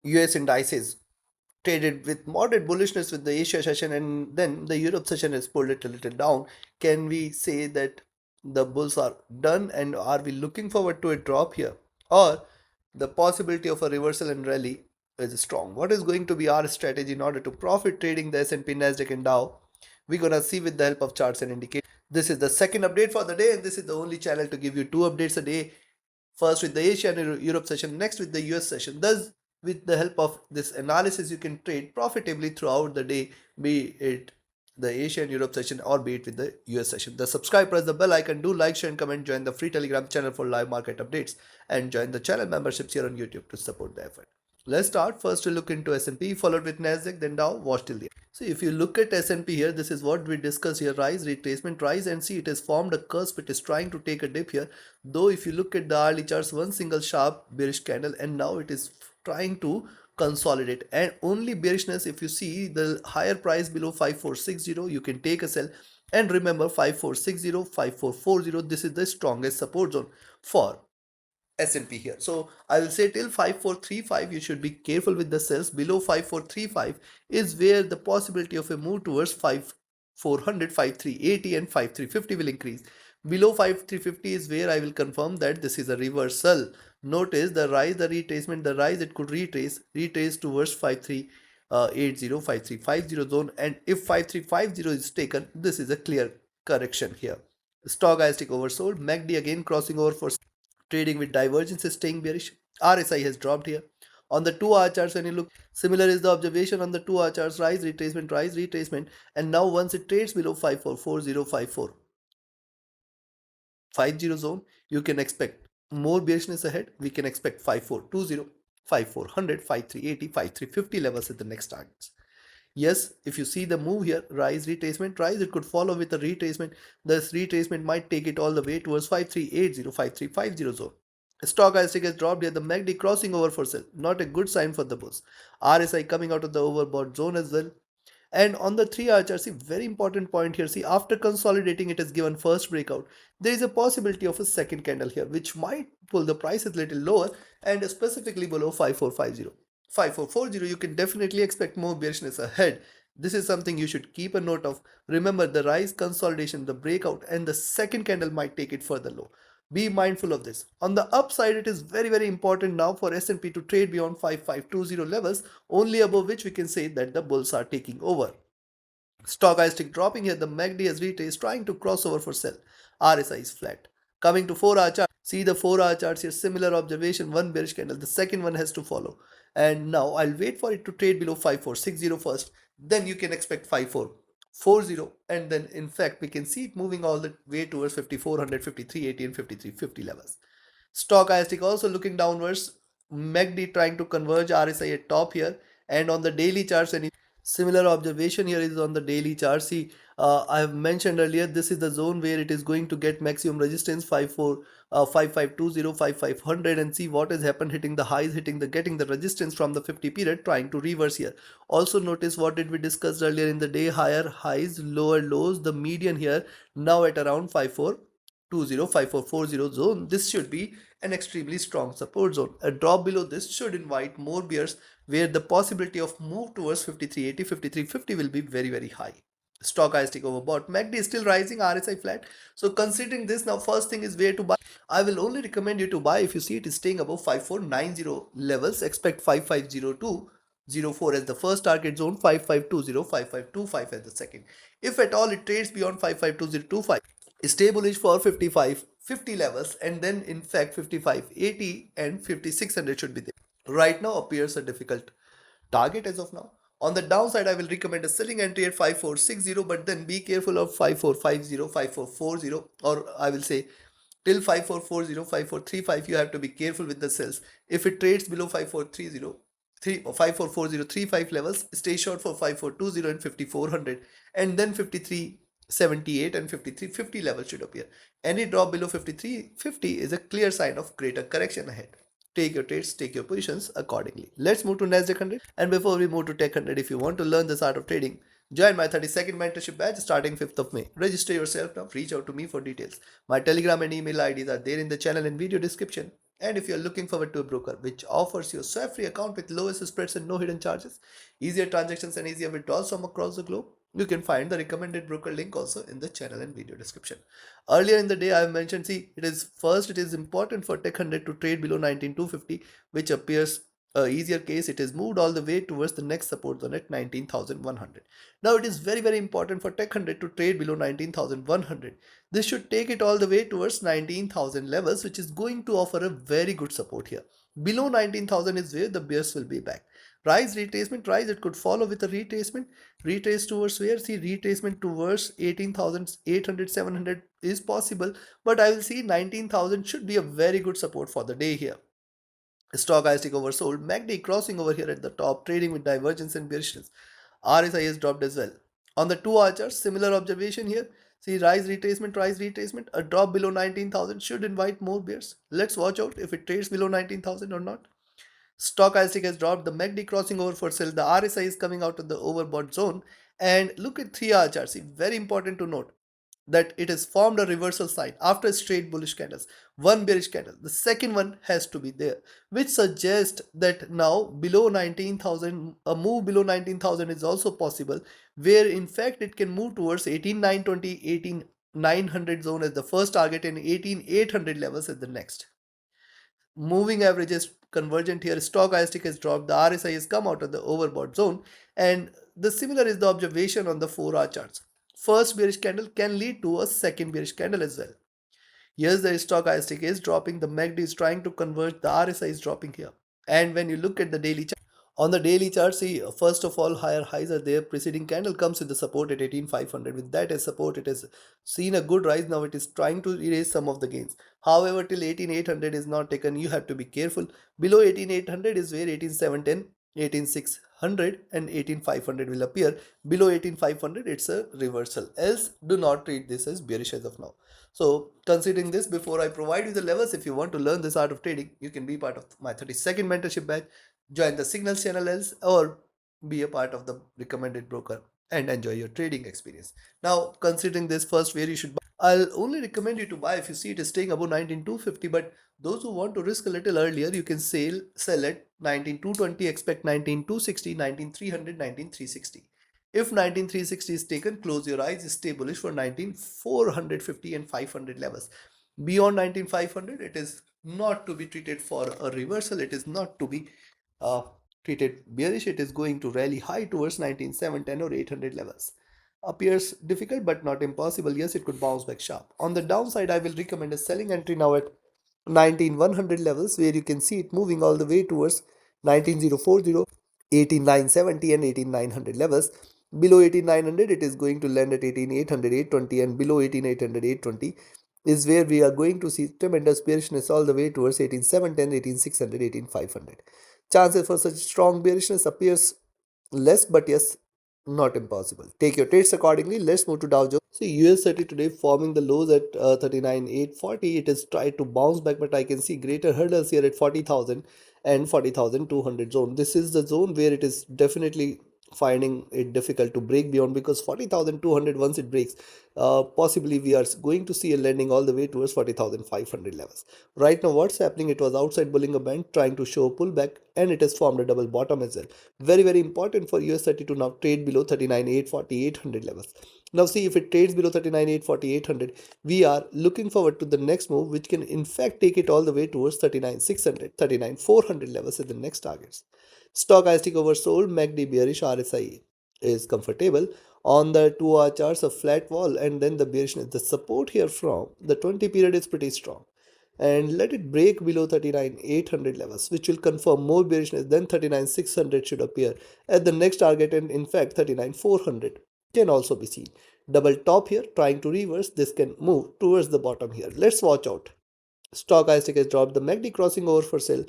US indices traded with moderate bullishness with the Asia session, and then the Europe session has pulled it a little down. Can we say that the bulls are done, and are we looking forward to a drop here, or the possibility of a reversal and rally is strong? What is going to be our strategy in order to profit trading the S&P, Nasdaq and Dow? We're gonna see with the help of charts and indicators. This is the second update for the day, and this is the only channel to give you two updates a day. First with the Asia and Europe session, next with the US session. Thus, with the help of this analysis, you can trade profitably throughout the day, be it the Asia and Europe session or be it with the US session. The subscribe, press the bell icon, do like, share and comment, join the free Telegram channel for live market updates and join the channel memberships here on YouTube to support the effort. Let's start. First, to look into S&P, followed with Nasdaq, then Dow. Watch till the end. So, if you look at S&P here, this is what we discuss here: rise, retracement, rise, and see it has formed a cusp. It is trying to take a dip here. Though, if you look at the hourly charts, one single sharp bearish candle, and now it is trying to consolidate. And only bearishness, if you see the higher price below 5460, you can take a sell. And remember, 5460, 5440, this is the strongest support zone for S&P here. So I will say till 5435 you should be careful with the sells. Below 5435 is where the possibility of a move towards 5400, 5380 and 5350 will increase. Below 5350 is where I will confirm that this is a reversal. Notice the rise, the retracement, the rise it could retrace towards 5380, 5350 zone, and if 5350 is taken, this is a clear correction here. Stochastic oversold, MACD again crossing over for trading with divergence is staying bearish. RSI has dropped here. On the 2 hour charts, when you look, similar is the observation on the 2 hour charts: rise, retracement, and now once it trades below 5440, zone, you can expect more bearishness ahead. We can expect 5420, 5400, 5380, 5350 levels at the next targets. Yes, if you see the move here, rise, retracement, rise, it could follow with a retracement. This retracement might take it all the way towards 5380, 5350 zone. Stochastic has dropped here, the MACD crossing over for sell. Not a good sign for the bulls. RSI coming out of the overbought zone as well. And on the 3 hour chart, see, very important point here. See, after consolidating, it has given first breakout. There is a possibility of a second candle here, which might pull the prices a little lower and specifically below 5450. 5440, you can definitely expect more bearishness ahead. This is something you should keep a note of. Remember, the rise, consolidation, the breakout, and the second candle might take it further low. Be mindful of this. On the upside, it is very important now for S&P to trade beyond 5520 levels, only above which we can say that the bulls are taking over. Stochastic dropping here, the MACD has retraced, trying to cross over for sell. RSI is flat. Coming to 4 hour chart, see the 4 hour charts here, similar observation, one bearish candle, the second one has to follow. And now I'll wait for it to trade below 5460 first, then you can expect 5440, and then in fact we can see it moving all the way towards 5400, 5380 and 5350 levels. Stochastic also looking downwards, MACD trying to converge, RSI at top here, and on the daily charts, and similar observation here is on the daily chart. See, I have mentioned earlier, this is the zone where it is going to get maximum resistance 5520, 5500, and see what has happened, hitting the highs, getting the resistance from the 50 period, trying to reverse here. Also notice what did we discussed earlier in the day: higher highs, lower lows, the median here now at around 5420, 5440 zone. This should be an extremely strong support zone. A drop below this should invite more bears, where the possibility of move towards 5380, 5350 will be very high. Stochastic overbought, MACD is still rising, RSI flat. So considering this, now first thing is where to buy. I will only recommend you to buy if you see it is staying above 5490 levels. Expect 550204 as the first target zone, 5520, 5525 as the second. If at all it trades beyond 552025, stay bullish for 5550 levels, and then in fact 5580 and 5600 should be there. Right now appears a difficult target as of now. On the downside, I will recommend a selling entry at 5460, but then be careful of 5450, 5440, or I will say till 5440, 5435, you have to be careful with the sells. If it trades below 5430, 544035 levels, stay short for 5420 and 5400, and then 5378 and 5350 levels should appear. Any drop below 5350 is a clear sign of greater correction ahead. Take your trades, take your positions accordingly. Let's move to Nasdaq 100. And before we move to Tech 100, if you want to learn this art of trading, join my 30-second mentorship batch starting 5th of May. Register yourself now. Reach out to me for details. My Telegram and email IDs are there in the channel and video description. And if you're looking forward to a broker which offers you a swap-free account with lowest spreads and no hidden charges, easier transactions and easier withdrawals from across the globe, you can find the recommended broker link also in the channel and video description. Earlier in the day, I have mentioned, see, it is important for Tech 100 to trade below 19,250, which appears a easier case. It is moved all the way towards the next support zone at 19,100. Now it is very important for Tech 100 to trade below 19,100. This should take it all the way towards 19,000 levels, which is going to offer a very good support here. Below 19,000 is where the bears will be back. Rise, retracement, rise, it could follow with a retracement. Retrace towards where? See, retracement towards 18,800, 700 is possible, but I will see 19,000 should be a very good support for the day here. Stochastic oversold, MACD crossing over here at the top, trading with divergence and bearishness. RSI has dropped as well. On the 2-hour chart, similar observation here. See, rise, retracement. A drop below 19,000 should invite more bears. Let's watch out if it trades below 19,000 or not. Stochastic has dropped, the MACD crossing over for sell, the RSI is coming out of the overbought zone. And look at 3-hour chart. See, very important to note that it has formed a reversal sign after straight bullish candles, one bearish candle, the second one has to be there, which suggests that now below 19,000, a move below 19,000 is also possible, where in fact it can move towards 18,920, 18,900 zone as the first target and 18,800 levels as the next. Moving average is convergent here. Stochastic has dropped, the RSI has come out of the overbought zone, and the similar is the observation on the 4-hour charts. First bearish candle can lead to a second bearish candle as well. Yes, the stochastic is dropping, the MACD is trying to converge, the RSI is dropping here. And when you look at the daily chart, on the daily chart, see, first of all, higher highs are there. Preceding candle comes with the support at 18,500. With that as support, it has seen a good rise. Now it is trying to erase some of the gains. However, till 18,800 is not taken, you have to be careful. Below 18,800 is where 18,710, 18,600 and 18,500 will appear. Below 18,500, it's a reversal. Else, do not treat this as bearish as of now. So, considering this, before I provide you the levels, if you want to learn this art of trading, you can be part of my 30-second mentorship batch, join the signals channel else, or be a part of the recommended broker and enjoy your trading experience. Now, considering this, first where you should buy, I'll only recommend you to buy if you see it is staying above 19,250, but those who want to risk a little earlier, you can sell at 19,220, expect 19,260, 19,300, 19,360. If 19,360 is taken, close your eyes, stay bullish for 19,450 and 500 levels. Beyond 19,500, it is not to be treated for a reversal. It is not to be treated bearish. It is going to rally high towards 19,710 or 800 levels. Appears difficult but not impossible. Yes, it could bounce back sharp. On the downside, I will recommend a selling entry now at 19,100 levels, where you can see it moving all the way towards 19,040, 18,970 and 18,900 levels. Below 18,900, it is going to land at 18,800, 820, and below 18,800, 820 is where we are going to see tremendous bearishness all the way towards 18,710, 18,600, 18,500. Chances for such strong bearishness appears less, but yes, not impossible. Take your trades accordingly. Let's move to Dow Jones. So US30 today forming the lows at 39,840. It has tried to bounce back, but I can see greater hurdles here at 40,000 and 40,200 zone. This is the zone where it is definitely finding it difficult to break beyond, because 40,200, once it breaks, possibly we are going to see a landing all the way towards 40,500 levels. Right now what's happening, it was outside Bollinger Band trying to show a pullback, and it has formed a double bottom as well. Very important for US30 to now trade below 39,840, 800 levels. Now see, if it trades below 39,840, 800, we are looking forward to the next move, which can in fact take it all the way towards 39,600, 39,400 levels as the next targets. Stochastic oversold, MACD bearish, RSI is comfortable. On the 2-hour charts, a flat wall, and then the bearishness. The support here from the 20 period is pretty strong. And let it break below 39,800 levels, which will confirm more bearishness. Then 39,600 should appear at the next target, and in fact 39,400 can also be seen. Double top here trying to reverse. This can move towards the bottom here. Let's watch out. Stochastic has dropped, the MACD crossing over for sell.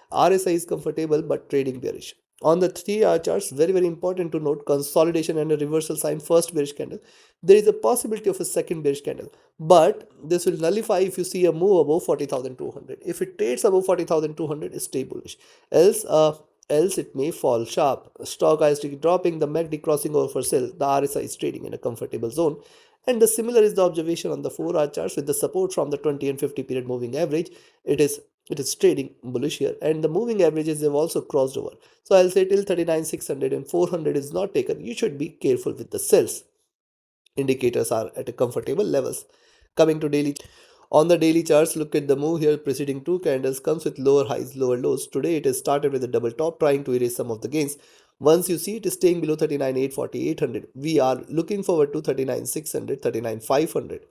RSI is comfortable but trading bearish. On the 3-hour charts, very important to note, consolidation and a reversal sign, first bearish candle. There is a possibility of a second bearish candle, but this will nullify if you see a move above 40,200. If it trades above 40,200, stay bullish. Else it may fall sharp. Stochastic dropping, the MACD crossing over for sell. The RSI is trading in a comfortable zone. And the similar is the observation on the 4-hour charts, with the support from the 20 and 50 period moving average. It is it is trading bullish here, and the moving averages have also crossed over. So I'll say till 39,600 and 400 is not taken, you should be careful with the sells. Indicators are at a comfortable levels. Coming to daily, on the daily charts, look at the move here. Preceding two candles comes with lower highs, lower lows. Today it has started with a double top, trying to erase some of the gains. Once you see it is staying below 39,840, 800, we are looking forward to 39,600, 39,500.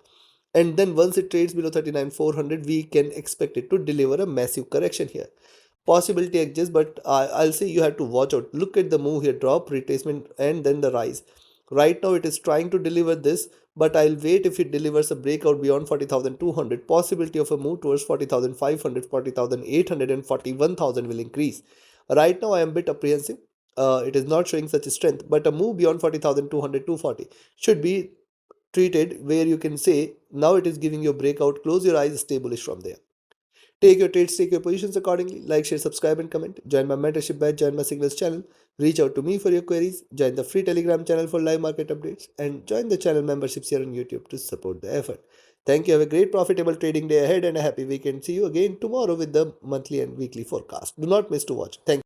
And then once it trades below 39,400, we can expect it to deliver a massive correction here. Possibility exists, but I'll say you have to watch out. Look at the move here, drop, retracement, and then the rise. Right now it is trying to deliver this, but I'll wait if it delivers a breakout beyond 40,200. Possibility of a move towards 40,500, 40,800, and 41,000 will increase. Right now I am a bit apprehensive. It is not showing such a strength, but a move beyond 40,200, 240 should be treated where you can say now it is giving you a breakout. Close your eyes, stay bullish from there. Take your trades, take your positions accordingly. Like, share, subscribe, and comment. Join my mentorship batch, join my signals channel. Reach out to me for your queries. Join the free Telegram channel for live market updates. And join the channel memberships here on YouTube to support the effort. Thank you. Have a great profitable trading day ahead and a happy weekend. See you again tomorrow with the monthly and weekly forecast. Do not miss to watch. Thank you.